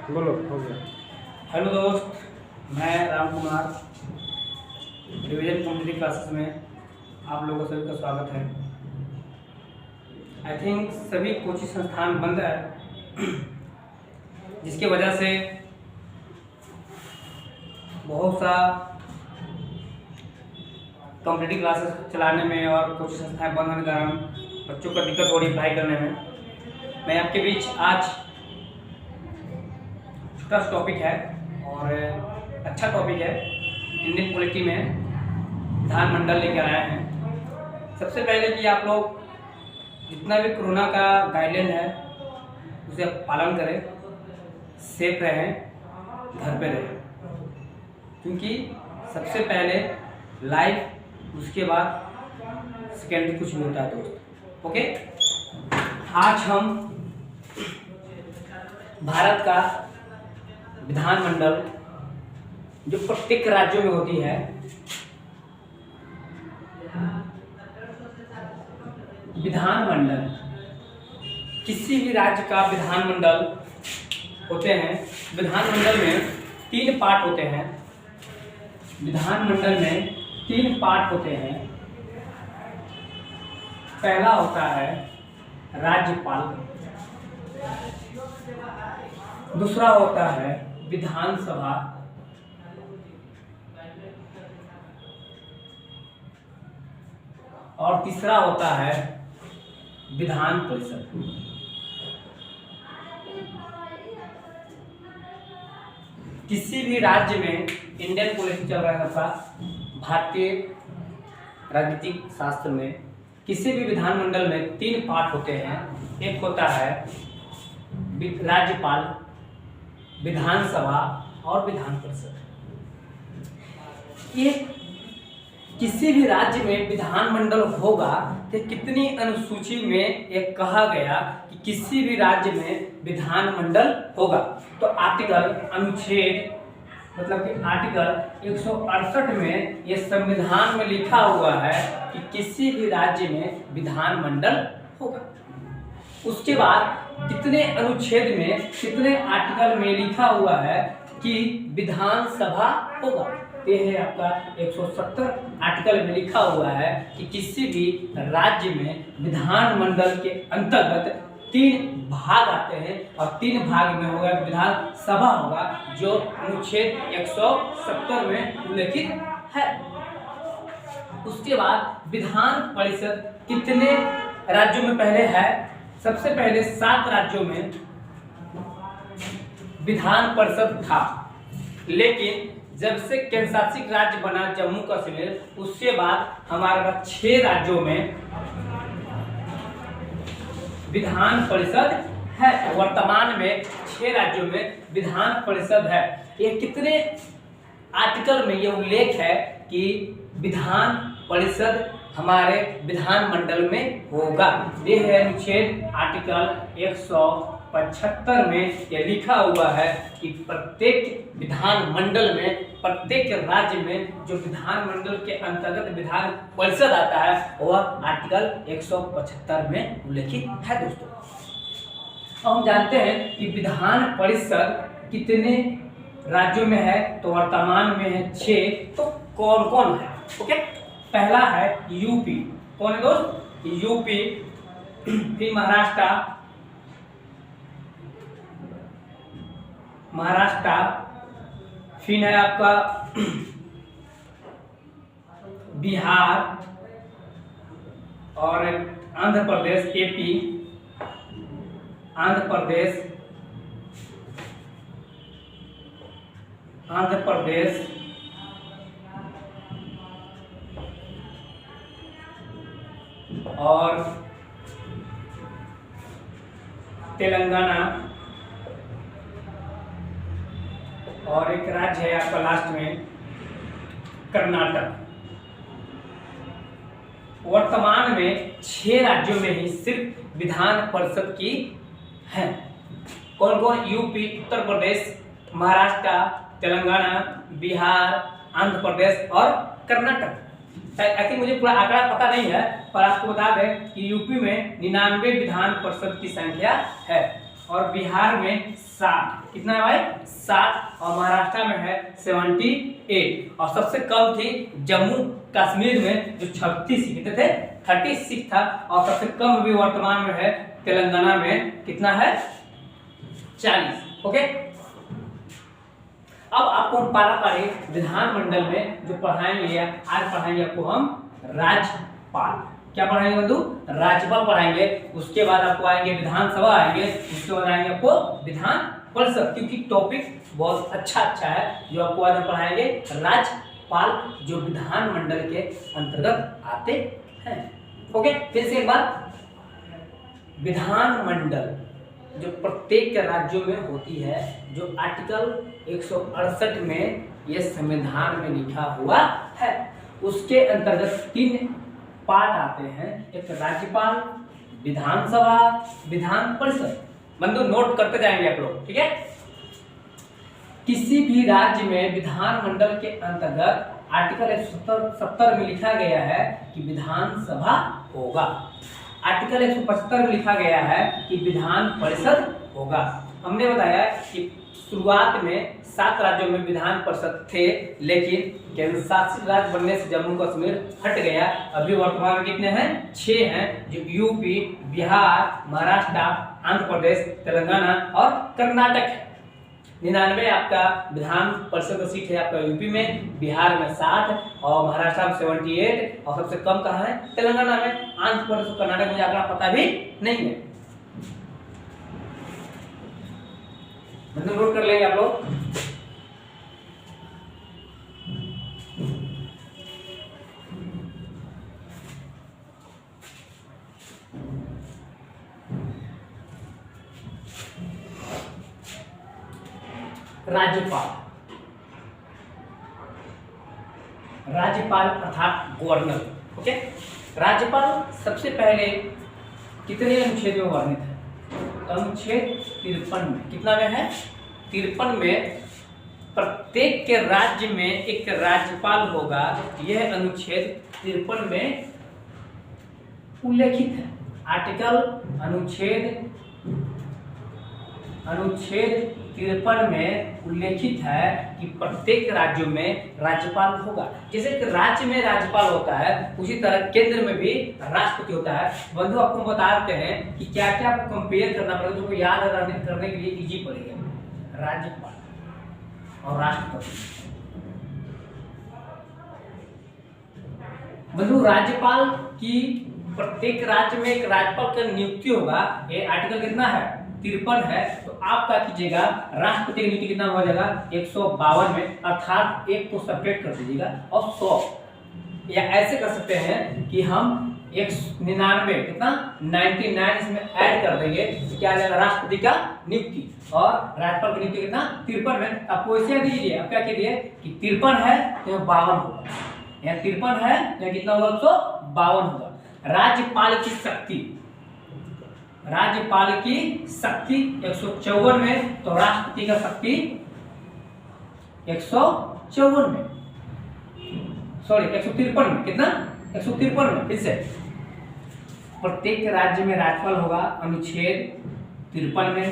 बोलो हो गया। हेलो दोस्त, मैं Ram Kumar. Revision competitive classes में आप लोगों का सभी का स्वागत है। आई थिंक सभी कोचिंग संस्थान बंद है, जिसकी वजह से बहुत सा कॉम्पिटिटिव क्लासेस चलाने में और कोचिंग संस्थाएं बंद होने के कारण बच्चों को दिक्कत हो रही है पढ़ाई करने में। मैं आपके बीच आज छोटा सा टॉपिक है और अच्छा टॉपिक है, इंडियन पॉलिटी में विधानमंडल लेकर आए हैं। सबसे पहले कि आप लोग जितना भी कोरोना का गाइडलाइन है उसे आप पालन करें, सेफ रहें, घर पे रहें, क्योंकि सबसे पहले लाइफ, उसके बाद सेकेंडरी कुछ नहीं होता है दोस्त। ओके, आज हम भारत का विधानमंडल जो प्रत्येक राज्यों में होती है, विधानमंडल किसी भी राज्य का विधानमंडल होते हैं। विधानमंडल में 3 पार्ट होते हैं। विधानमंडल में 3 पार्ट होते हैं। पहला होता है राज्यपाल, दूसरा होता है विधानसभा, और तीसरा होता है विधान परिषद। किसी भी राज्य में इंडियन पॉलिटी चल रहा था, भारतीय राजनीतिक शास्त्र में किसी भी विधानमंडल में 3 पार्ट होते हैं। एक होता है राज्यपाल, विधानसभा और विधान परिषद। ये किसी भी राज्य में विधानमंडल होगा तो कितनी अनुसूची में ये कहा गया कि किसी भी राज्य में विधानमंडल होगा, तो आर्टिकल अनुच्छेद मतलब कि आर्टिकल 168 में ये संविधान में लिखा हुआ है कि किसी भी राज्य में विधानमंडल होगा। उसके बाद कितने अनुच्छेद में, कितने आर्टिकल में लिखा हुआ है कि विधानसभा होगा। ये है आपका 170 आर्टिकल में लिखा हुआ है कि किसी भी राज्य में विधानमंडल के अंतर्गत 3 भाग आते हैं और 3 भाग में होगा विधानसभा होगा, जो अनुच्छेद 170 में उल्लेखित है। उसके बाद विधान परिषद कितने राज्यों में पहले है? सबसे पहले 7 राज्यों में विधान परिषद था, लेकिन जब से केंद्र शासित राज्य बना जम्मू कश्मीर, उसके बाद हमारे पास 6 राज्यों में विधान परिषद है। वर्तमान में 6 राज्यों में विधान परिषद है। ये कितने आर्टिकल में ये उल्लेख है कि विधान परिषद हमारे विधानमंडल में होगा? ये है अनुच्छेद आर्टिकल 175 में यह लिखा हुआ है कि प्रत्येक विधानमंडल में, प्रत्येक राज्य में जो विधानमंडल के अंतर्गत विधान परिषद आता है वह आर्टिकल 175 में उल्लेखित है दोस्तों। अब हम जानते हैं कि विधान परिषद कितने राज्यों में है, तो वर्तमान में है 6। तो कौन कौन है? ओके, पहला है यूपी। कौन है दोस्त? यूपी। फिर महाराष्ट्र, फिर है आपका बिहार और आंध्र प्रदेश, एपी, आंध्र प्रदेश और तेलंगाना, और एक राज्य है आपका लास्ट में कर्नाटक। वर्तमान में 6 राज्यों में ही सिर्फ विधान परिषद की है। कौन कौन? यूपी, उत्तर प्रदेश, महाराष्ट्र, तेलंगाना, बिहार, आंध्र प्रदेश और कर्नाटक। आई थिंक मुझे पूरा आंकड़ा पता नहीं है, पर आपको बता दें कि यूपी में 99 विधान परिषद की संख्या है। और बिहार में 60। कितना है भाई? 60। और महाराष्ट्र में है 78। और सबसे कम थी जम्मू कश्मीर में जो 36 कितने थे? 36 था। और सबसे कम भी वर्तमान में है तेलंगाना में, कितना है? 40। ओके, अब आपको हम पारा विधानमंडल में जो पढ़ाएंगे, आज पढ़ाएंगे आपको हम राज्यपाल। क्या पढ़ाएंगे बंधु? राज्यपाल पढ़ाएंगे। उसके बाद आपको आएंगे विधानसभा आएंगे, उसके बाद आएंगे आपको विधान परिषद, क्योंकि टॉपिक बहुत अच्छा है जो आपको आज हम पढ़ाएंगे। राज्यपाल जो विधानमंडल के अंतर्गत आते हैं। ओके, फिर से एक बार, विधानमंडल जो प्रत्येक राज्यों में होती है, जो आर्टिकल 168 में ये संविधान में लिखा हुआ है, उसके अंतर्गत 3 पार्ट आते हैं। एक राज्यपाल, विधानसभा, विधान परिषद। बंधु नोट करते जाएंगे आप लोग, ठीक है? किसी भी राज्य में विधानमंडल के अंतर्गत आर्टिकल 170 में लिखा गया है कि विधानसभा होगा। आर्टिकल 175 में लिखा गया है कि विधान परिषद होगा। हमने बताया कि शुरुआत में 7 राज्यों में विधान परिषद थे, लेकिन केंद्र शासित राज्य बनने से जम्मू कश्मीर हट गया। अभी वर्तमान में कितने हैं? 6 हैं, जो यूपी, बिहार, महाराष्ट्र, आंध्र प्रदेश, तेलंगाना और कर्नाटक है। 99 आपका विधान परिषद का सीट है आपका यूपी में, बिहार में 60 और महाराष्ट्र में 78। और सबसे कम कहाँ है? तेलंगाना में। आंध्र प्रदेश और कर्नाटक में आंकड़ा पता भी नहीं है। मतलब नोट कर लेंगे आप लोग। राज्यपाल, राज्यपाल अर्थात गवर्नर। ओके, राज्यपाल सबसे पहले कितने अनुच्छेद में वर्णित है? अनुच्छेद 53 में। कितना में है? 53 में। प्रत्येक के राज्य में एक राज्यपाल होगा, यह अनुच्छेद 53 में उल्लेखित है। आर्टिकल अनुच्छेद 53 में उल्लेखित है कि प्रत्येक राज्यों में राज्यपाल होगा। जैसे कि राज्य में राज्यपाल होता है, उसी तरह केंद्र में भी राष्ट्रपति होता है। बंधु आपको बताते हैं कि क्या क्या आपको कंपेयर करना पड़ेगा, जो याद करने के लिए इजी पड़ेगा। राज्यपाल और राष्ट्रपति। बंधु राज्यपाल की प्रत्येक राज्य में एक राज्यपाल का नियुक्ति होगा। ये आर्टिकल कितना है? 53 है। तो आप क्या कीजिएगा, राष्ट्रपति की नियुक्ति कितना हो जाएगा? 152 में, अर्थात एक को सेपरेट कर दीजिएगा और 100। या ऐसे कर सकते हैं कि हम 199 कितना 99 इसमें ऐड कर देंगे, तो क्या आ जाएगा? राष्ट्रपति का नियुक्ति। और राज्यपाल की नियुक्ति कितना? 53 में। आपको इसे दीजिए, आप क्या कीजिए कि 53 है तो 52 होगा, यहाँ 53 है तो कितना होगा? 152 होगा। राज्यपाल की शक्ति, राज्यपाल की शक्ति 154 में, तो राष्ट्रपति का शक्ति 154 में, सॉरी 153 में। कितना? 153 में। फिर से, प्रत्येक राज्य में राज्यपाल होगा अनुच्छेद 53 में।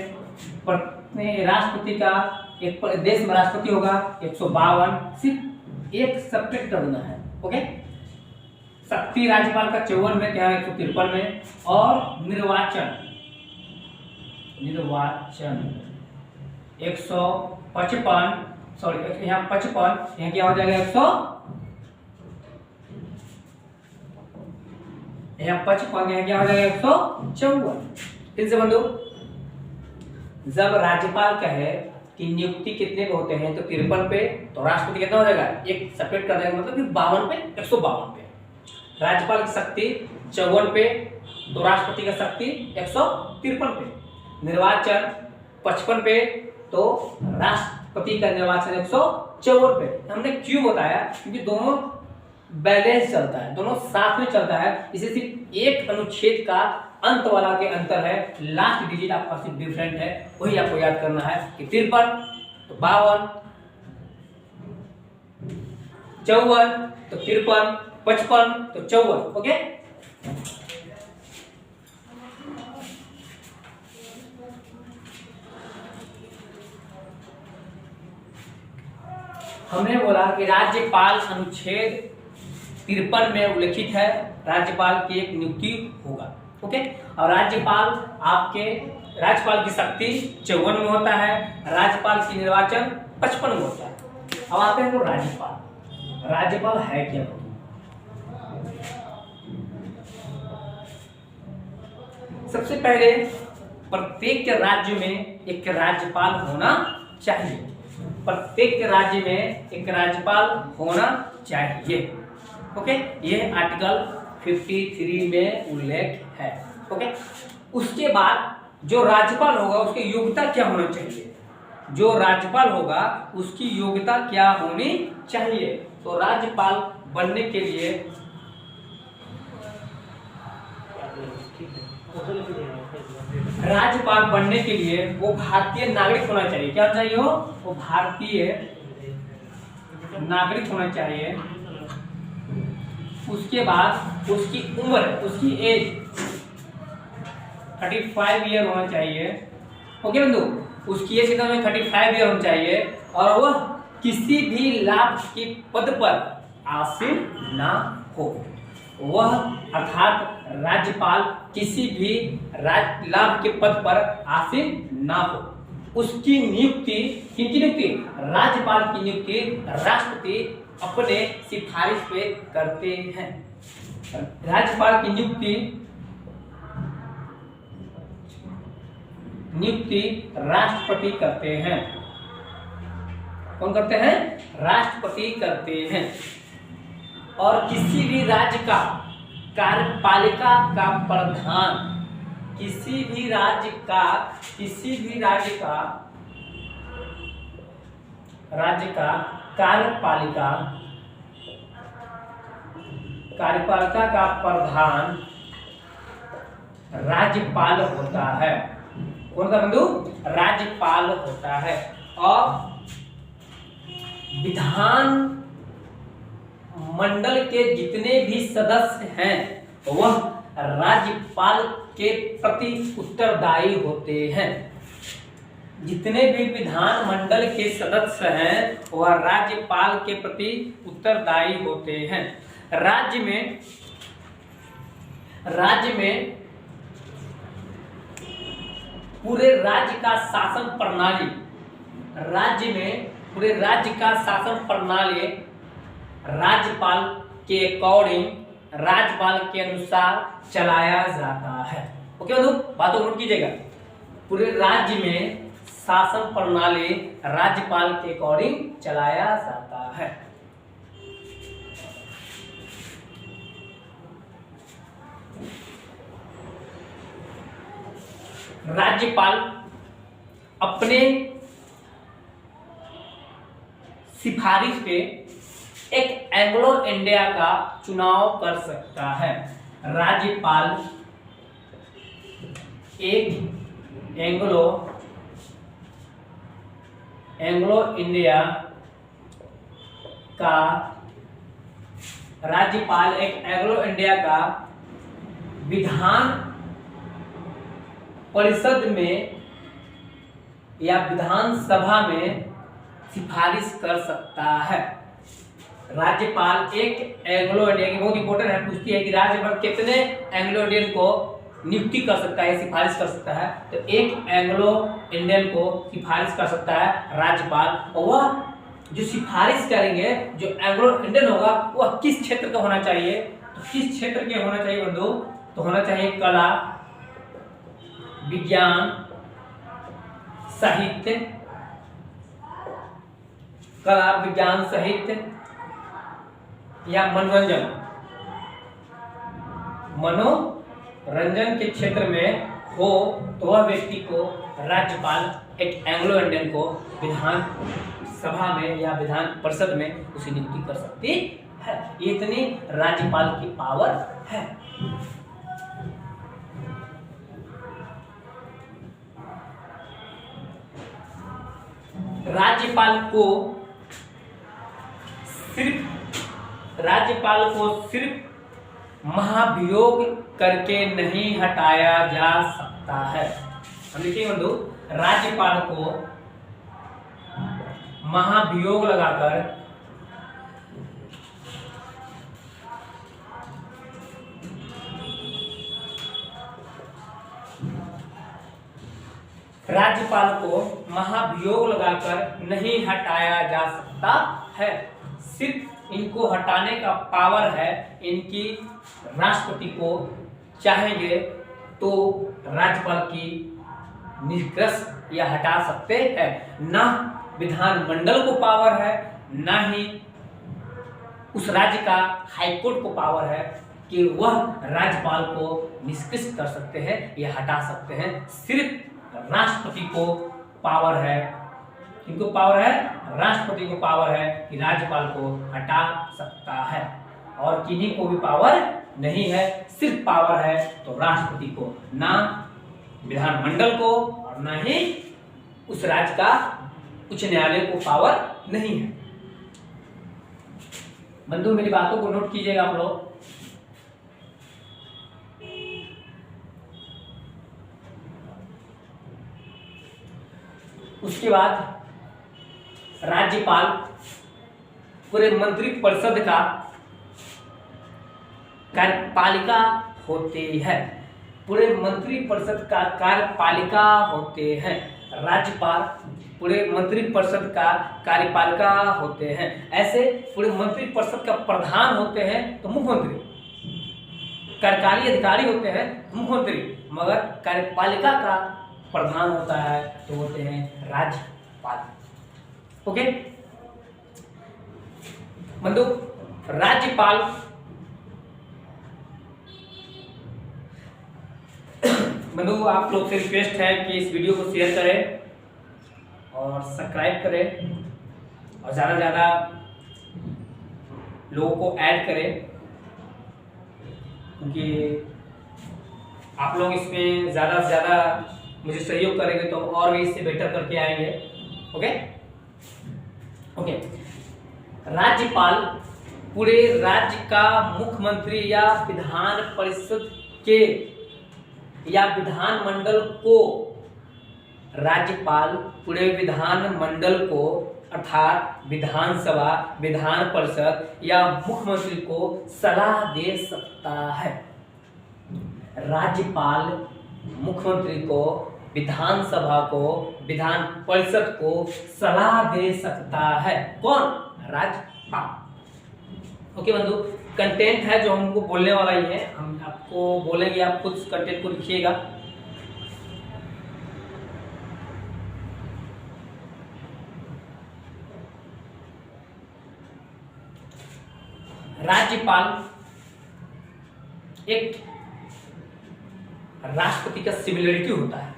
राष्ट्रपति का एक देश में राष्ट्रपति होगा 152। सिर्फ एक सब्जेक्ट कर देना है। ओके, शक्ति राज्यपाल का 54 में, क्या 153 में। और निर्वाचन 155, सॉरी यहाँ 55, यहाँ क्या हो जाएगा? 155, यहाँ क्या हो जाएगा? 154। फिर से बंधु, जब राज्यपाल कहे कि नियुक्ति कितने को होते हैं, तो 53 पे, तो राष्ट्रपति कितना हो जाएगा? एक सेपरेट कर देगा, मतलब कि 52 पे, 152 पे। राज्यपाल की शक्ति 54 पे, तो राष्ट्रपति का शक्ति 153 पे। निर्वाचन 55 पे, तो राष्ट्रपति का निर्वाचन 154 पे। हमने क्यों बताया? क्योंकि दोनों बैलेंस चलता है, दोनों साथ में चलता है। इसे सिर्फ एक अनुच्छेद का अंत वाला के अंतर है, लास्ट डिजिट आपका सिर्फ डिफरेंट है, वही आपको याद करना है कि 53 तो 52, 54 तो 53, 55 तो 54। ओके, हमने बोला कि राज्यपाल अनुच्छेद 53 में उल्लेखित है, राज्यपाल की एक नियुक्ति होगा। ओके, और राज्यपाल की शक्ति 54 में होता है, राज्यपाल की निर्वाचन 55 में होता है। अब आते हैं तो राज्यपाल है क्या? सबसे पहले प्रत्येक राज्य में एक राज्यपाल होना चाहिए, प्रत्येक राज्य में एक राज्यपाल होना चाहिए। ओके, ये आर्टिकल 53 में उल्लेख है। ओके, उसके बाद जो राज्यपाल होगा उसकी योग्यता क्या होना चाहिए? जो राज्यपाल होगा उसकी योग्यता क्या होनी चाहिए? तो राज्यपाल बनने के लिए वो भारतीय नागरिक होना चाहिए। क्या चाहिए? वो भारतीय नागरिक होना चाहिए। उसके बाद उसकी उम्र, उसकी एज 35 ईयर होना चाहिए। ओके बंधु, उसकी एज कितना? 35 ईयर होना चाहिए, और वह किसी भी लाभ के पद पर आसीन ना हो। वह अर्थात राज्यपाल किसी भी लाभ के पद पर आसीन ना हो। उसकी नियुक्ति, किनकी नियुक्ति? राज्यपाल की नियुक्ति राष्ट्रपति अपने सिफारिश पे करते हैं। राज्यपाल की नियुक्ति राष्ट्रपति करते हैं। कौन करते हैं? राष्ट्रपति करते हैं। और किसी भी राज्य का कार्यपालिका का प्रधान, किसी भी राज्य का कार्यपालिका का प्रधान राज्यपाल होता है। कौन सा बंधु? राज्यपाल होता है। और विधान मंडल के जितने भी सदस्य हैं वह राज्यपाल के प्रति उत्तरदायी होते हैं। जितने भी विधान मंडल के सदस्य हैं वह राज्यपाल के प्रति उत्तरदायी होते हैं। राज्य में पूरे राज्य का शासन प्रणाली राज्यपाल के अकॉर्डिंग, राज्यपाल के अनुसार चलाया जाता है। ओके बंधु, बातों को नोट कीजिएगा। पूरे राज्य में शासन प्रणाली राज्यपाल के अकॉर्डिंग चलाया जाता है। राज्यपाल अपने सिफारिश पे एक एंग्लो इंडिया का चुनाव कर सकता है। राज्यपाल एक एंग्लो इंडिया का विधान परिषद में या विधानसभा में सिफारिश कर सकता है। राज्यपाल एक एंग्लो इंडिया की, बहुत इंपॉर्टेंट है, पूछती है कि राज्यपाल कितने एंग्लो इंडियन को नियुक्ति कर सकता है, सिफारिश कर सकता है? तो एक एंग्लो इंडियन को सिफारिश कर सकता है राज्यपाल। और वह जो सिफारिश करेंगे, जो एंग्लो इंडियन होगा, वह किस क्षेत्र का होना चाहिए? तो किस क्षेत्र के होना चाहिए बंधु? तो होना चाहिए कला, विज्ञान, साहित्य, कला, विज्ञान, साहित्य या मनोरंजन के क्षेत्र में हो, तो वह व्यक्ति को राज्यपाल एक एंग्लो इंडियन को विधान सभा में या विधान परिषद में उसे नियुक्ति कर सकती है। इतनी राज्यपाल की पावर है। राज्यपाल को सिर्फ महाभियोग करके नहीं हटाया जा सकता है। हम लिखेंगे बंधु, राज्यपाल को महाभियोग लगाकर राज्यपाल को महाभियोग लगाकर नहीं हटाया जा सकता है। सिर्फ इनको हटाने का पावर है इनकी राष्ट्रपति को, चाहेंगे तो राज्यपाल की निष्कर्ष या हटा सकते हैं। ना विधानमंडल को पावर है, ना ही उस राज्य का हाईकोर्ट को पावर है कि वह राज्यपाल को निष्कृष्ट कर सकते हैं या हटा सकते हैं। सिर्फ राष्ट्रपति को पावर है। किनको पावर है? राष्ट्रपति को पावर है कि राज्यपाल को हटा सकता है, और किन्हीं को भी पावर नहीं है। सिर्फ पावर है तो राष्ट्रपति को, ना विधानमंडल को और ना ही उस राज्य का उच्च न्यायालय को पावर नहीं है। बंधु मेरी बातों को नोट कीजिएगा आप लोग। उसके बाद राज्यपाल पूरे मंत्रिपरिषद का कार्यपालिका होते हैं। पूरे मंत्रिपरिषद का कार्यपालिका होते हैं। राज्यपाल पूरे मंत्रिपरिषद का कार्यपालिका होते हैं। ऐसे पूरे मंत्रिपरिषद का प्रधान होते हैं तो मुख्यमंत्री, कार्यकारी अधिकारी होते हैं तो मुख्यमंत्री, मगर कार्यपालिका का प्रधान होता है तो होते हैं राज्यपाल। ओके बंधु, राज्यपाल बंधु आप लोग से रिक्वेस्ट है कि इस वीडियो को शेयर करें और सब्सक्राइब करें और ज़्यादा से ज़्यादा लोगों को ऐड करें, क्योंकि आप लोग इसमें ज़्यादा से ज़्यादा मुझे सहयोग करेंगे तो और भी इससे बेटर करके आएंगे। ओके ओके राज्यपाल पूरे राज्य का मुख्यमंत्री या विधान परिषद के या विधानमंडल को, राज्यपाल पूरे विधानमंडल को अर्थात विधानसभा, विधान परिषद या मुख्यमंत्री को सलाह दे सकता है। राज्यपाल मुख्यमंत्री को, विधानसभा को, विधान परिषद को सलाह दे सकता है। कौन? राज्यपाल। ओके बंधु, कंटेंट है जो हमको बोलने वाला ही है, हम आपको बोलेंगे, आप खुद कंटेंट को लिखिएगा। राज्यपाल एक राष्ट्रपति का सिमिलरिटी होता है।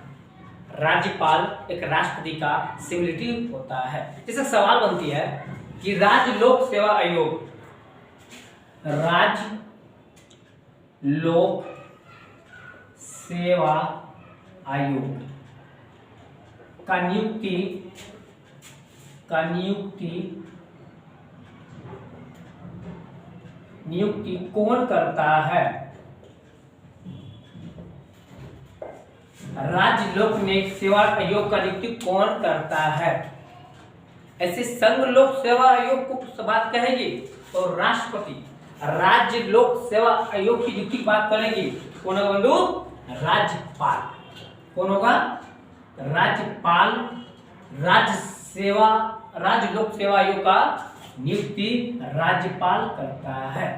राज्यपाल एक राष्ट्रपति का सिमिलरिटी होता है। जैसे सवाल बनती है कि राज्य लोक सेवा आयोग, राज्य लोक सेवा आयोग का नियुक्ति कौन करता है? राज्य लोक सेवा आयोग का नियुक्ति कौन करता है? ऐसे संघ लोक सेवा आयोग को बात कहेंगे तो राष्ट्रपति। राज्य लोक सेवा आयोग की नियुक्ति की बात करेंगे कौन होगा बंधु? राज्यपाल। कौन होगा? राज्यपाल। राज्य लोक सेवा आयोग का नियुक्ति राज्यपाल करता है।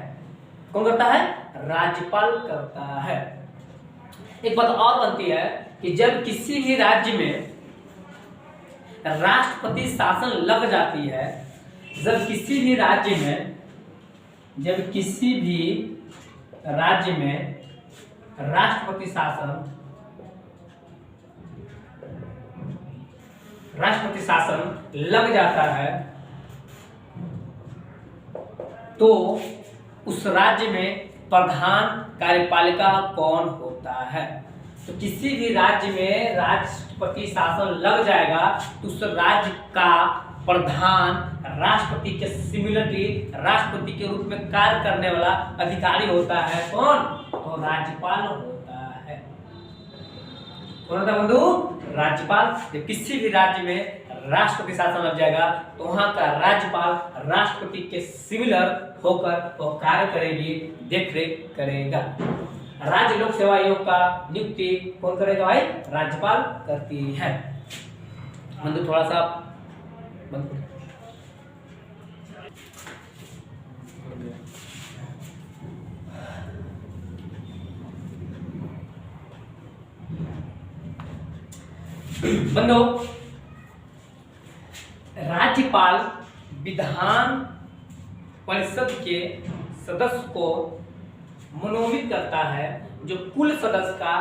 कौन करता है? राज्यपाल करता है। एक बात और बनती है कि जब किसी भी राज्य में राष्ट्रपति शासन लग जाती है, जब किसी भी राज्य में राष्ट्रपति शासन लग जाता है तो उस राज्य में प्रधान कार्यपालिका कौन होता है? तो किसी भी राज्य में राष्ट्रपति शासन लग जाएगा तो उस राज्य का प्रधान राष्ट्रपति के सिमिलरिटी, राष्ट्रपति के रूप में कार्य करने वाला अधिकारी होता है। कौन? तो राज्यपाल होता है। कौन होता है बंधु? राज्यपाल। जब किसी भी राज्य में राष्ट्रपति शासन लग जाएगा तो वहां का राज्यपाल राष्ट्रपति के सिमिलर होकर वो कार्य करेगी, देखरेख करेगा। राज्य लोक सेवा आयोग का नियुक्ति कौन करेगा भाई? राज्यपाल करती है। बंधु थोड़ा सा बंद करो। बंधु, राज्यपाल विधान परिषद के सदस्य को मनोनीत करता है, जो कुल सदस्य का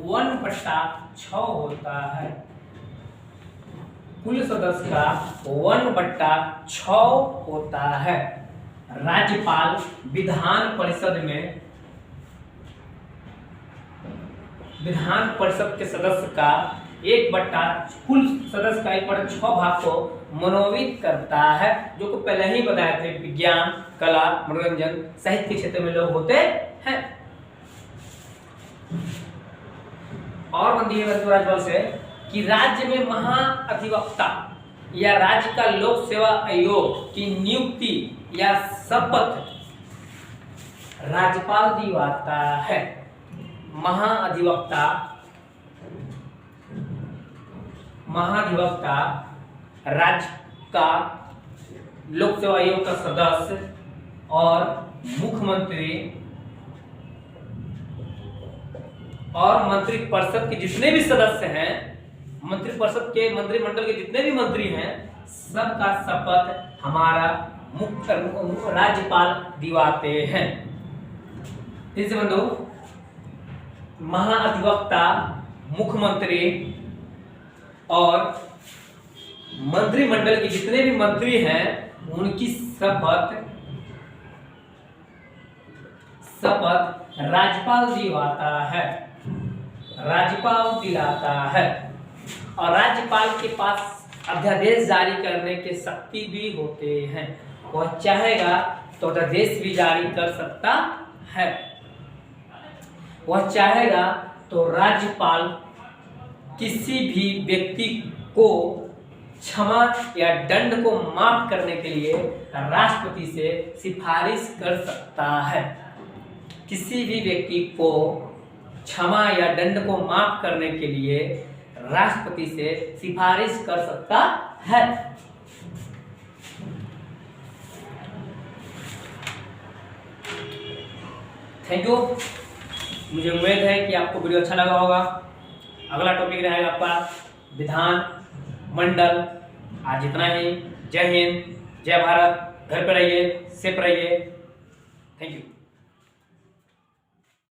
1/6 होता है। कुल सदस्य का 1/6 होता है। राज्यपाल विधान परिषद में विधान परिषद के सदस्य का कुल सदस्य का 1/6 भाग को मनोनीत करता है, जो को पहले ही बताए थे, विज्ञान, कला, मनोरंजन, साहित्य के क्षेत्र में लोग होते हैं। और बंदी राज्यपाल से कि राज्य में महाअधिवक्ता या राज्य का लोक सेवा आयोग की नियुक्ति या शपथ राज्यपाल दिवाता है। महाधिवक्ता राज्य का लोक सेवा आयोग का सदस्य और मुख्यमंत्री और मंत्रिपरिषद के जितने भी सदस्य हैं, मंत्रिपरिषद के मंत्रिमंडल के जितने भी मंत्री हैं, सबका शपथ हमारा मुख्य राज्यपाल दिवाते हैं। फिर से बंधु, महाधिवक्ता, मुख्यमंत्री और मंत्रिमंडल के जितने भी मंत्री हैं, उनकी शपथ राज्यपाल दिलाता है। राज्यपाल दिलाता है। और राज्यपाल के पास अध्यादेश जारी करने के शक्ति भी होते हैं। वह चाहेगा तो अध्यादेश भी जारी कर सकता है। वह चाहेगा तो राज्यपाल किसी भी व्यक्ति को क्षमा या दंड को माफ करने के लिए राष्ट्रपति से सिफारिश कर सकता है। किसी भी व्यक्ति को क्षमा या दंड को माफ करने के लिए राष्ट्रपति से सिफारिश कर सकता है। Thank you. मुझे उम्मीद है कि आपको वीडियो अच्छा लगा होगा। अगला टॉपिक रहेगा आपका विधान मंडल। आज इतना ही। जय हिंद, जय भारत। घर पे रहिए, सेफ रहिए। Thank you.